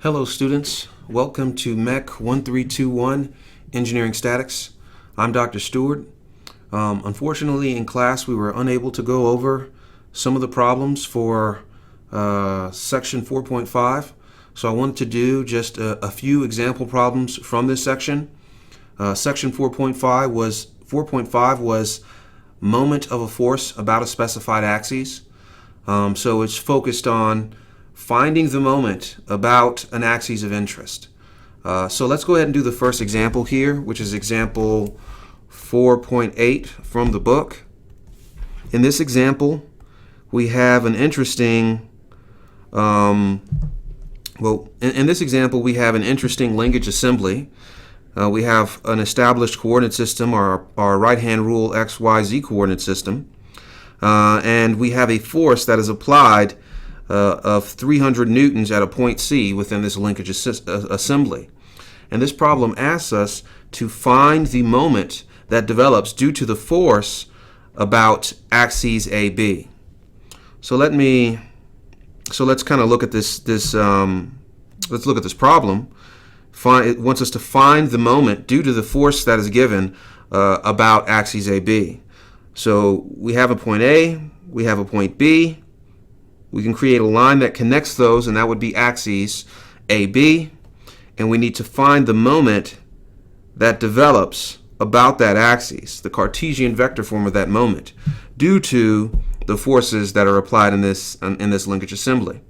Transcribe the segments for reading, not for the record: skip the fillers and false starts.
Hello students, welcome to MEC 1321 Engineering Statics. I'm Dr. Stewart. Unfortunately in class we were unable to go over some of the problems for section 4.5, so I wanted to do just a few example problems from this section. Section 4.5 was moment of a force about a specified axis. So it's focused on finding the moment about an axis of interest. So let's go ahead and do the first example here, which is example 4.8 from the book. In this example, we have an interesting, in this example, we have an interesting linkage assembly. We have an established coordinate system, our right-hand rule x, y, z coordinate system, and we have a force that is applied of 300 newtons at a point C within this linkage assembly. And this problem asks us to find the moment that develops due to the force about axes AB. So let's kind of look at this. Let's look at this problem. It wants us to find the moment due to the force that is given about axes AB. So we have a point A, we have a point B. We can create a line that connects those, and that would be axes AB. And we need to find the moment that develops about that axis, the Cartesian vector form of that moment, due to the forces that are applied in this linkage assembly.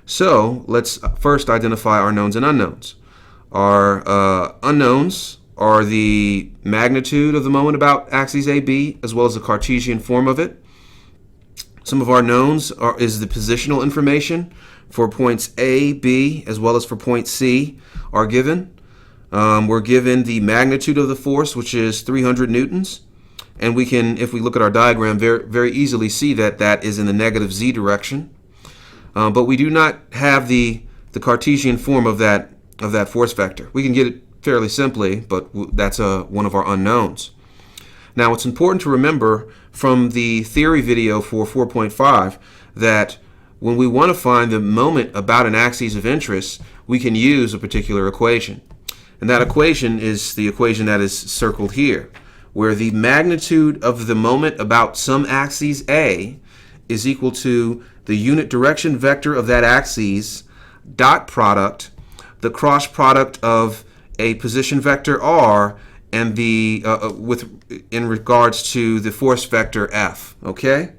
So let's first identify our knowns and unknowns. Our unknowns are the magnitude of the moment about axes AB, as well as the Cartesian form of it. Some of our knowns is the positional information for points A, B, as well as for point C are given. We're given the magnitude of the force, which is 300 newtons. And we can, if we look at our diagram, very easily see that that is in the negative z direction. But we do not have the Cartesian form of that force vector. We can get it fairly simply, but that's one of our unknowns. Now, it's important to remember from the theory video for 4.5 that when we want to find the moment about an axis of interest, we can use a particular equation. And that equation is the equation that is circled here, where the magnitude of the moment about some axis A is equal to the unit direction vector of that axis dot product, the cross product of a position vector R, and in regards to the force vector F. Okay?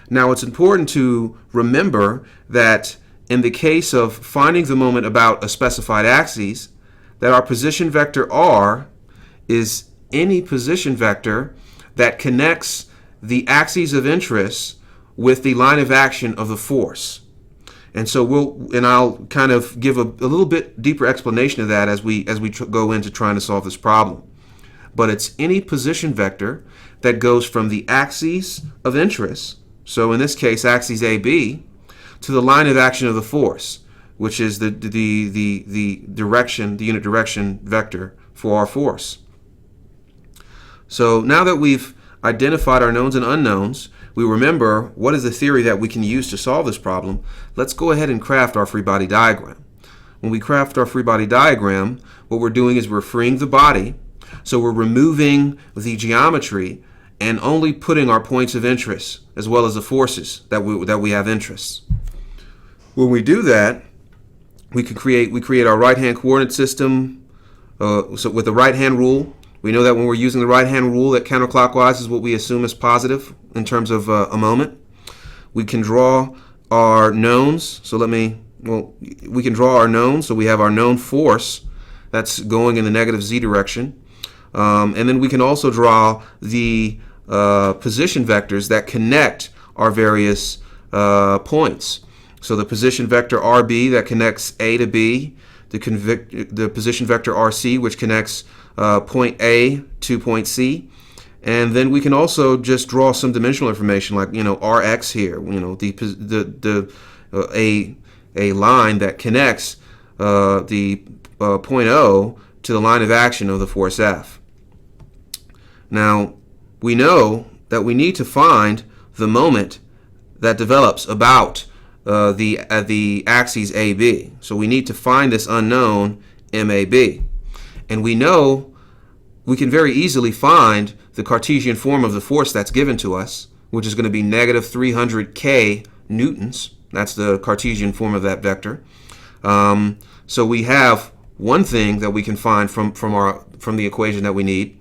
Now it's important to remember that in the case of finding the moment about a specified axis, that our position vector R is any position vector that connects the axis of interest with the line of action of the force. And so I'll kind of give a little bit deeper explanation of that as we go into trying to solve this problem. But it's any position vector that goes from the axis of interest, so in this case axis AB, to the line of action of the force, which is the unit direction vector for our force. So now that we've identified our knowns and unknowns, we remember what is the theory that we can use to solve this problem. Let's go ahead and craft our free body diagram. When we craft our free body diagram, what we're doing is we're freeing the body. So we're removing the geometry and only putting our points of interest as well as the forces that we have interests. When we do that, we create our right-hand coordinate system. So with the right-hand rule, we know that when we're using the right-hand rule, that counterclockwise is what we assume is positive in terms of a moment. We can draw our knowns. So we can draw our knowns. So we have our known force that's going in the negative z direction. And then we can also draw the position vectors that connect our various points. So the position vector RB that connects A to B, the position vector RC which connects point A to point C, and then we can also just draw some dimensional information like RX here, a line that connects the point O to the line of action of the force F. Now, we know that we need to find the moment that develops about the axes AB. So we need to find this unknown MAB. And we know we can very easily find the Cartesian form of the force that's given to us, which is going to be negative 300k newtons. That's the Cartesian form of that vector. So we have one thing that we can find from the equation that we need.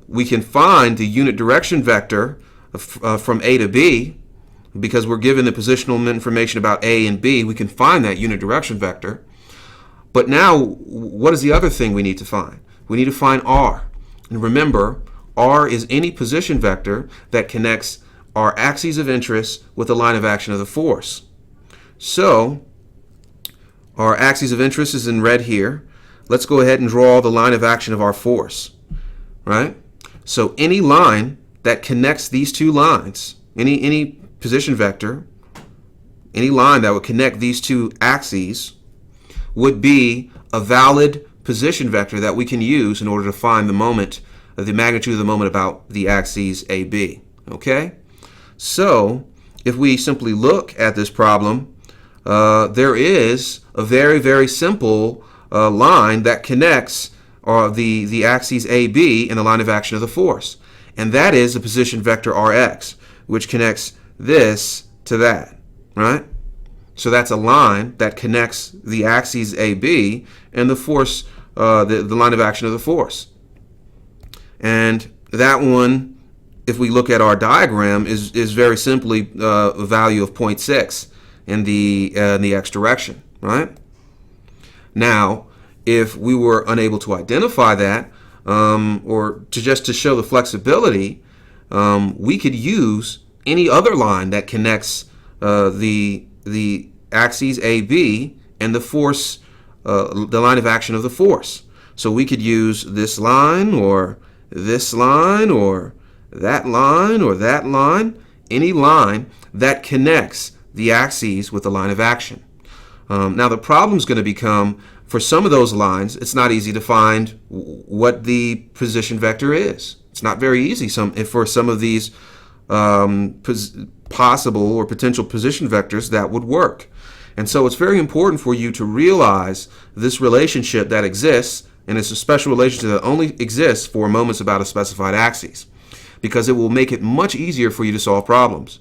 We can find the unit direction vector from A to B, because we're given the positional information about A and B. We can find that unit direction vector. But now, what is the other thing we need to find? We need to find R. And remember, R is any position vector that connects our axes of interest with the line of action of the force. So, our axis of interest is in red here. Let's go ahead and draw the line of action of our force, right? So any line that connects these two lines, any position vector, any line that would connect these two axes would be a valid position vector that we can use in order to find the moment, the magnitude of the moment about the axes AB. Okay? So, if we simply look at this problem, there is a very, very simple line that connects the axes AB and the line of action of the force. And that is the position vector Rx, which connects this to that, right? So that's a line that connects the axes AB and the force, the line of action of the force. And that one, if we look at our diagram, is very simply a value of 0.6 in the x direction, right? Now, if we were unable to identify that, or to show the flexibility, we could use any other line that connects the axes AB and the force, the line of action of the force. So we could use this line or this line or that line or that line, any line that connects the axes with the line of action. Now the problem is going to become, for some of those lines, it's not easy to find what the position vector is. It's not very easy for some of these possible or potential position vectors that would work. And so it's very important for you to realize this relationship that exists, and it's a special relationship that only exists for moments about a specified axis, because it will make it much easier for you to solve problems.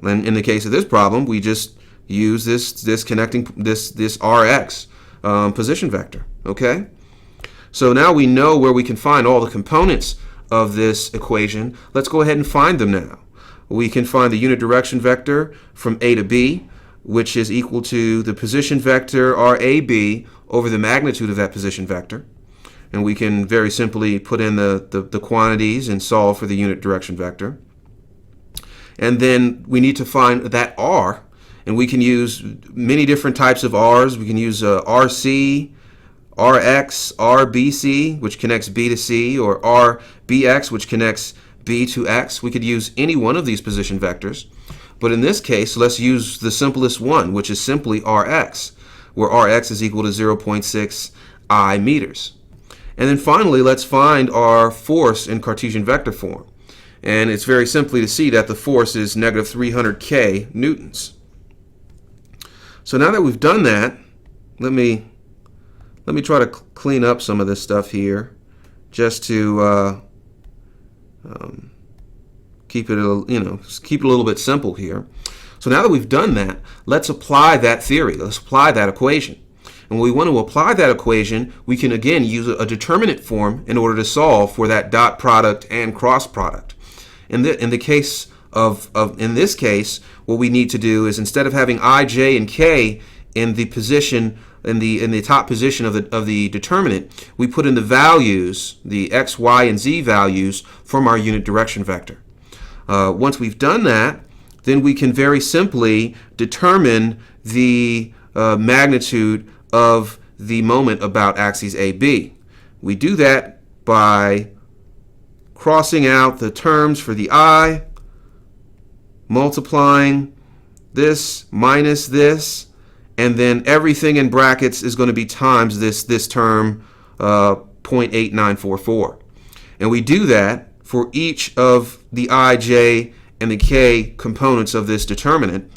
And in the case of this problem, we just use this connecting this Rx position vector. Okay? So now we know where we can find all the components of this equation. Let's go ahead and find them now. We can find the unit direction vector from A to B, which is equal to the position vector RAB over the magnitude of that position vector. And we can very simply put in the quantities and solve for the unit direction vector. And then we need to find that R, and we can use many different types of R's. We can use RC, RX, RBC, which connects B to C, or RBX, which connects B to X. We could use any one of these position vectors. But in this case, let's use the simplest one, which is simply Rx, where Rx is equal to 0.6 I meters. And then finally, let's find our force in Cartesian vector form. And it's very simply to see that the force is negative 300k newtons. So now that we've done that, let me try to clean up some of this stuff here, just to keep it a little bit simple here. So now that we've done that, let's apply that theory. Let's apply that equation. And when we want to apply that equation, we can again use a determinant form in order to solve for that dot product and cross product. In this case, what we need to do is, instead of having I, J, and K in the position in the top position of the determinant, we put in the values, the X, Y, and Z values from our unit direction vector. Once we've done that, then we can very simply determine the magnitude of the moment about axes AB. We do that by crossing out the terms for the I, multiplying this minus this, and then everything in brackets is going to be times this term 0.8944. And we do that for each of the I, J, and the K components of this determinant.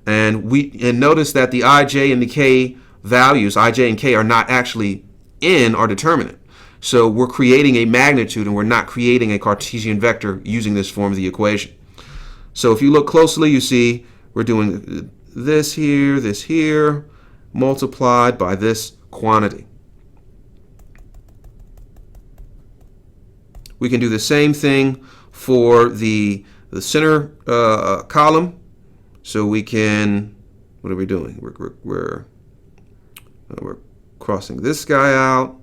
And notice that the ij and the k values, ij and k, are not actually in our determinant. So we're creating a magnitude and we're not creating a Cartesian vector using this form of the equation. So if you look closely, you see we're doing this here, multiplied by this quantity. We can do the same thing for the center column. So we can, what are we doing? We're crossing this guy out,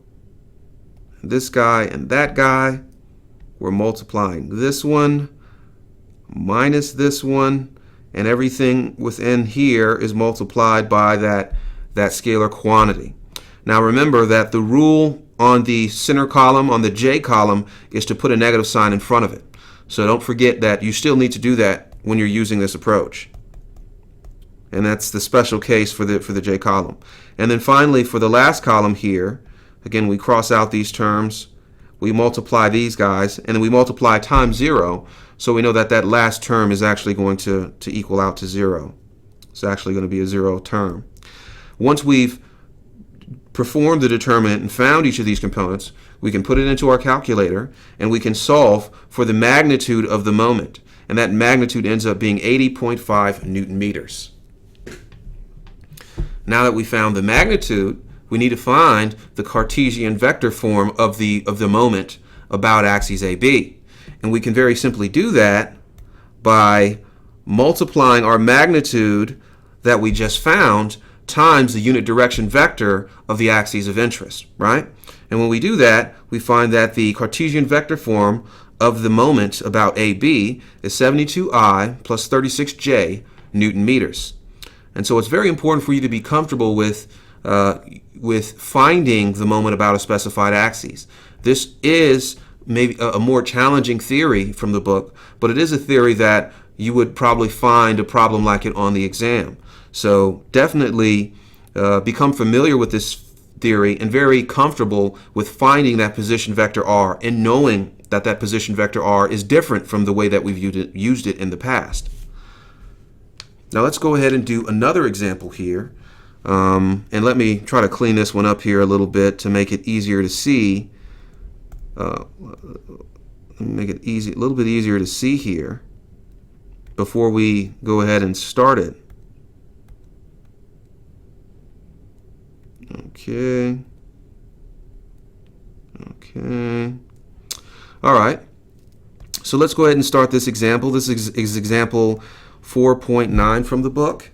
this guy, and that guy. We're multiplying this one minus this one, and everything within here is multiplied by that scalar quantity. Now remember that the rule on the center column, on the J column, is to put a negative sign in front of it. So don't forget that you still need to do that when you're using this approach. And that's the special case for the J column. And then finally, for the last column here, again, we cross out these terms, we multiply these guys, and then we multiply times 0, so we know that that last term is actually going to equal out to 0. It's actually going to be a 0 term. Once we've performed the determinant and found each of these components, we can put it into our calculator, and we can solve for the magnitude of the moment. And that magnitude ends up being 80.5 Newton meters. Now that we found the magnitude, we need to find the Cartesian vector form of the moment about axes AB. And we can very simply do that by multiplying our magnitude that we just found times the unit direction vector of the axes of interest, right? And when we do that, we find that the Cartesian vector form of the moment about AB is 72I plus 36J Newton meters. And so it's very important for you to be comfortable with finding the moment about a specified axis. This is maybe a more challenging theory from the book, but it is a theory that you would probably find a problem like it on the exam. So definitely become familiar with this theory and very comfortable with finding that position vector r and knowing that that position vector r is different from the way that we've used it in the past. Now let's go ahead and do another example here. And let me try to clean this one up here a little bit to make it easier to see. Make it a little bit easier to see here before we go ahead and start it. Okay. All right. So let's go ahead and start this example. This is example 4.9 from the book.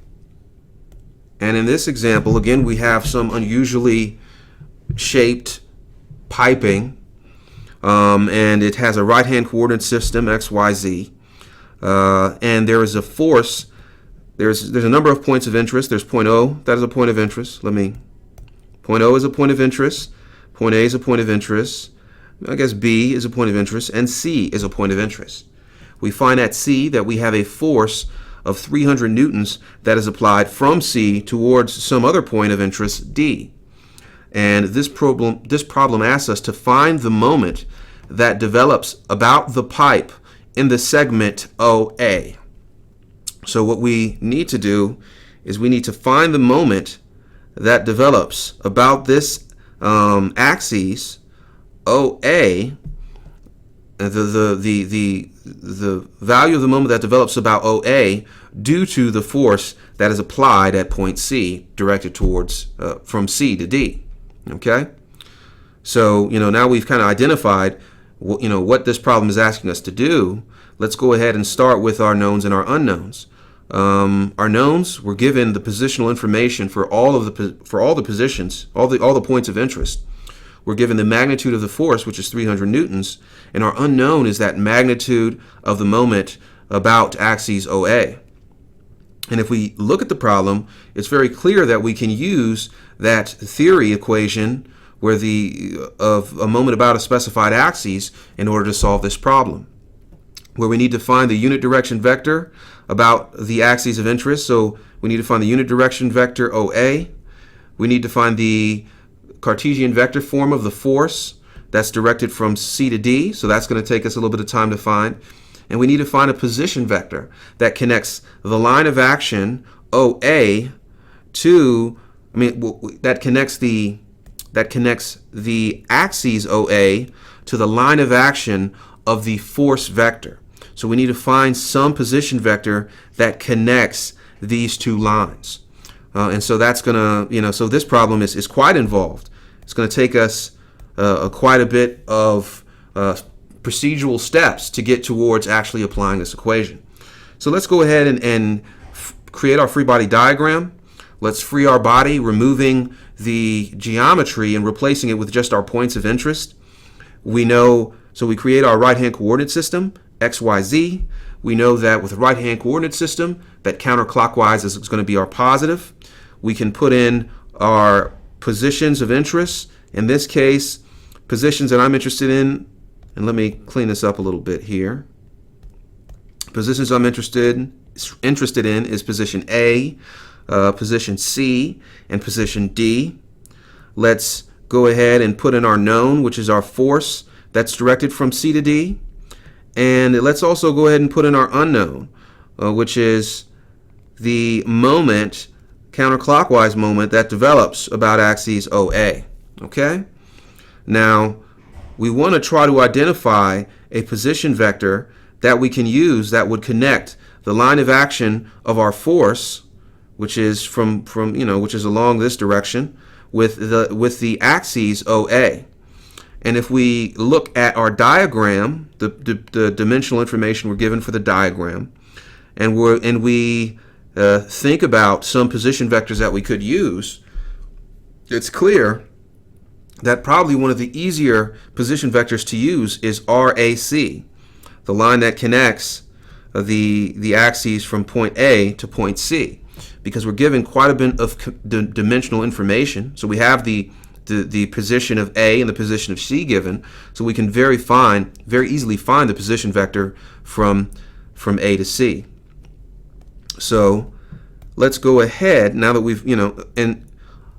And in this example, again, we have some unusually shaped piping, and it has a right-hand coordinate system, x, y, z, and there is a force. There's a number of points of interest. There's point O, that is a point of interest. Point O is a point of interest, point A is a point of interest, I guess B is a point of interest, and C is a point of interest. We find at C that we have a force of 300 newtons that is applied from C towards some other point of interest, D. And this problem asks us to find the moment that develops about the pipe in the segment OA. So what we need to do is we need to find the moment that develops about this axis OA. The value of the moment that develops about OA due to the force that is applied at point C directed towards from C to D. Okay, so now we've kind of identified what this problem is asking us to do. Let's go ahead and start with our knowns and our unknowns. Our knowns, we're given the positional information for all the positions, all the points of interest. We're given the magnitude of the force, which is 300 newtons, and our unknown is that magnitude of the moment about axis OA. And if we look at the problem, it's very clear that we can use that theory equation of a moment about a specified axis in order to solve this problem, where we need to find the unit direction vector about the axes of interest. So we need to find the unit direction vector OA. We need to find the Cartesian vector form of the force that's directed from C to D, so that's going to take us a little bit of time to find. And we need to find a position vector that connects the line of action OA to, that connects the axes OA to the line of action of the force vector. So we need to find some position vector that connects these two lines. And so that's going to, so this problem is quite involved. It's going to take us quite a bit of procedural steps to get towards actually applying this equation. So let's go ahead and create our free body diagram. Let's free our body, removing the geometry and replacing it with just our points of interest. So we create our right-hand coordinate system, x, y, z. We know that with a right-hand coordinate system, that counterclockwise is going to be our positive. We can put in our positions of interest. In this case, positions that I'm interested in, and let me clean this up a little bit here. Positions I'm interested in is position A, position C, and position D. Let's go ahead and put in our known, which is our force that's directed from C to D. And let's also go ahead and put in our unknown, which is the moment, counterclockwise moment, that develops about axes OA. Okay? Now, we want to try to identify a position vector that we can use that would connect the line of action of our force, which is which is along this direction, with the axes OA. And if we look at our diagram, the dimensional information we're given for the diagram, and we think about some position vectors that we could use, it's clear that probably one of the easier position vectors to use is RAC, the line that connects the axes from point A to point C, because we're given quite a bit of dimensional information. So we have the position of A and the position of C given, so we can very easily find the position vector from A to C. So let's go ahead, now that we've, and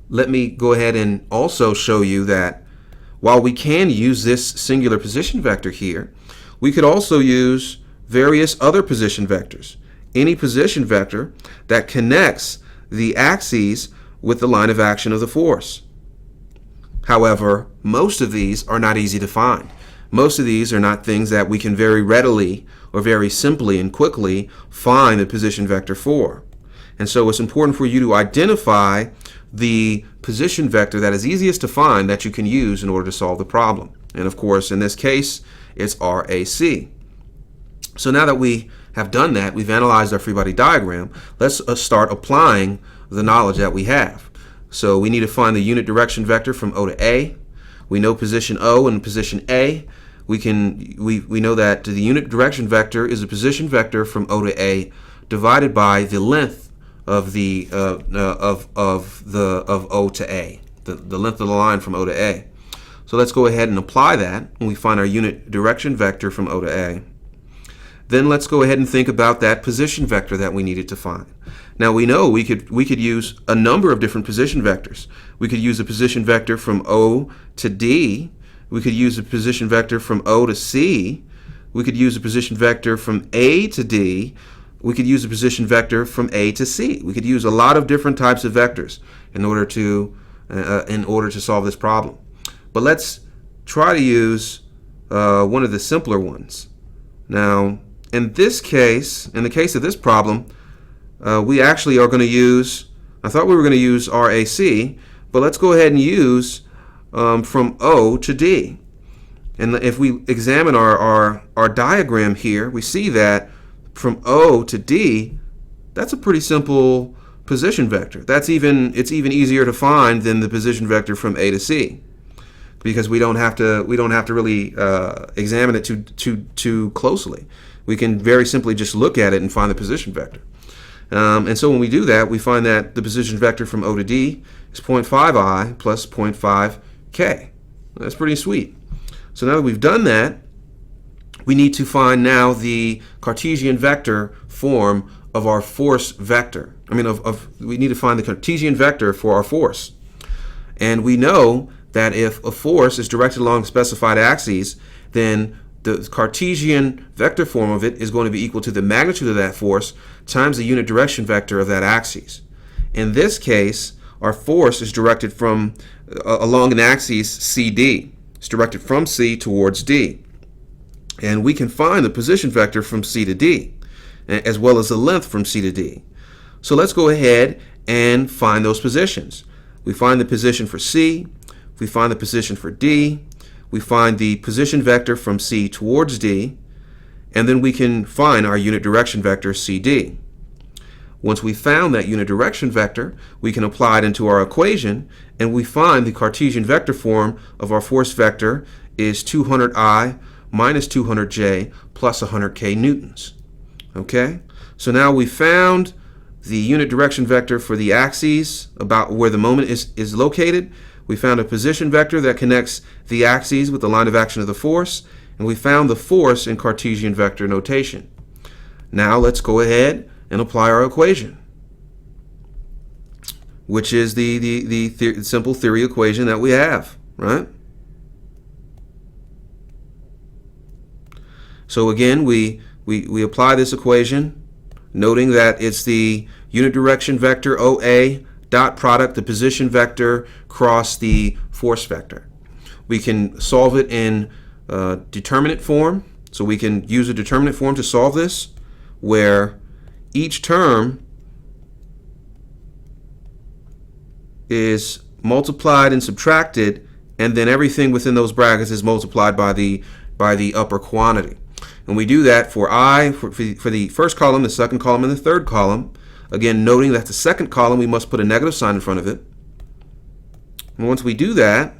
let me go ahead and also show you that while we can use this singular position vector here, we could also use various other position vectors. Any position vector that connects the axes with the line of action of the force. However, most of these are not easy to find. Most of these are not things that we can very readily or very simply and quickly find the position vector for. And so it's important for you to identify the position vector that is easiest to find that you can use in order to solve the problem. And of course, in this case, it's RAC. So now that we have done that, we've analyzed our free body diagram, let's start applying the knowledge that we have. So we need to find the unit direction vector from O to A. We know position O and position A. We know that the unit direction vector is a position vector from O to A divided by the length of O to A, the length of the line from O to A. So let's go ahead and apply that, and we find our unit direction vector from O to A. Then let's go ahead and think about that position vector that we needed to find. Now we know we could use a number of different position vectors. We could use a position vector from O to D. We could use a position vector from O to C. We could use a position vector from A to D. We could use a position vector from A to C. We could use a lot of different types of vectors in order to solve this problem. But let's try to use one of the simpler ones. Now, in this case, in the case of this problem, we actually are going to use, I thought we were going to use RAC, but let's go ahead and use from O to D. And if we examine our diagram here, we see that from O to D, that's a pretty simple position vector. It's even easier to find than the position vector from A to C, because we don't have to really examine it too closely. We can very simply just look at it and find the position vector. And so when we do that, we find that the position vector from O to D is 0.5i plus 0.5k. That's pretty sweet. So now that we've done that, we need to find now the Cartesian vector form of our force vector. We need to find the Cartesian vector for our force. And we know that if a force is directed along specified axes, then the Cartesian vector form of it is going to be equal to the magnitude of that force times the unit direction vector of that axis. In this case, our force is directed from along an axis CD. It's directed from C towards D. And we can find the position vector from C to D, as well as the length from C to D. So let's go ahead and find those positions. We find the position for C, we find the position for D, we find the position vector from C towards D, and then we can find our unit direction vector CD. Once we found that unit direction vector, we can apply it into our equation, and we find the Cartesian vector form of our force vector is 200I minus 200J plus 100K newtons. Okay? So now we found the unit direction vector for the axes about where the moment is located. We found a position vector that connects the axes with the line of action of the force, and we found the force in Cartesian vector notation. Now let's go ahead and apply our equation, which is the simple theory equation that we have, right? So again, we apply this equation, noting that it's the unit direction vector OA dot product the position vector cross the force vector. We can solve it in determinant form, so we can use a determinant form to solve this, where each term is multiplied and subtracted, and then everything within those brackets is multiplied by the upper quantity. And we do that for I, for the first column, the second column, and the third column. Again, noting that the second column, we must put a negative sign in front of it. And once we do that,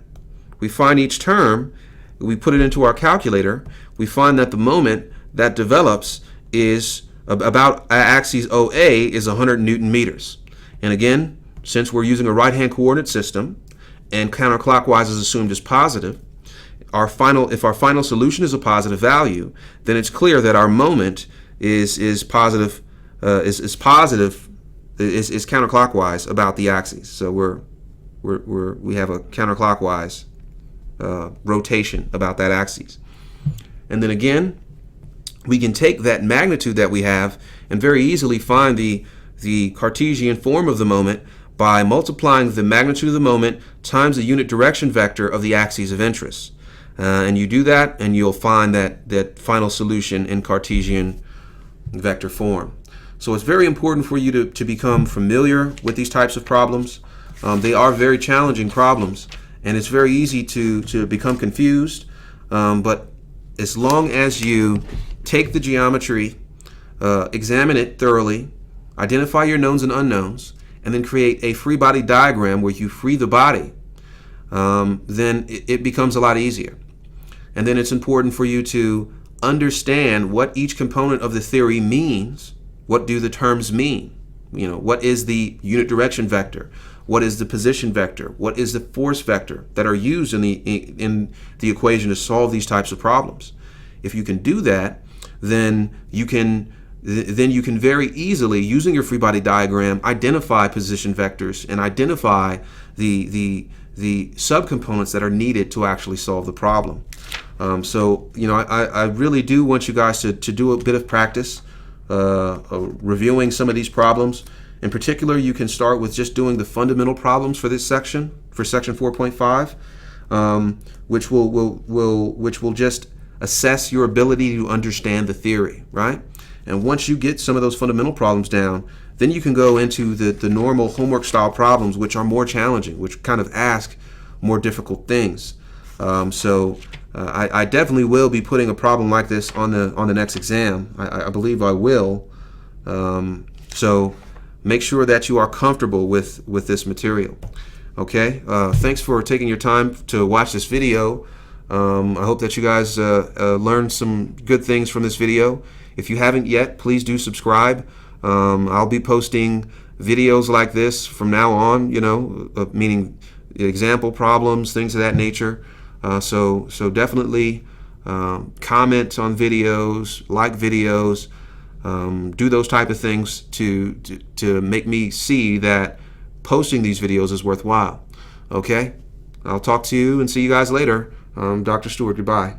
we find each term, we put it into our calculator, we find that the moment that develops is about axis OA is 100 Newton meters. And again, since we're using a right-hand coordinate system and counterclockwise is assumed as positive, if our final solution is a positive value, then it's clear that our moment is positive, is counterclockwise about the axis. So we have a counterclockwise rotation about that axis. And then again, we can take that magnitude that we have and very easily find the Cartesian form of the moment by multiplying the magnitude of the moment times the unit direction vector of the axes of interest. And you do that, and you'll find that final solution in Cartesian vector form. So it's very important for you to become familiar with these types of problems. They are very challenging problems, and it's very easy to become confused. But as long as you take the geometry, examine it thoroughly, identify your knowns and unknowns, and then create a free body diagram where you free the body, then it becomes a lot easier. And then it's important for you to understand what each component of the theory means. What do the terms mean? What is the unit direction vector? What is the position vector? What is the force vector that are used in the equation to solve these types of problems? If you can do that, then you can very easily, using your free body diagram, identify position vectors and identify the subcomponents that are needed to actually solve the problem. So I really do want you guys to do a bit of practice reviewing some of these problems. In particular, you can start with just doing the fundamental problems for this section, for section 4.5, which will just assess your ability to understand the theory, right? And once you get some of those fundamental problems down, then you can go into the normal homework style problems, which are more challenging, which kind of ask more difficult things. I definitely will be putting a problem like this on the next exam. I believe I will. So make sure that you are comfortable with this material. Okay. Thanks for taking your time to watch this video. I hope that you guys learned some good things from this video. If you haven't yet, please do subscribe. I'll be posting videos like this from now on, meaning example problems, things of that nature. So definitely comment on videos, like videos, do those type of things to make me see that posting these videos is worthwhile. Okay? I'll talk to you and see you guys later. Dr. Stewart, goodbye.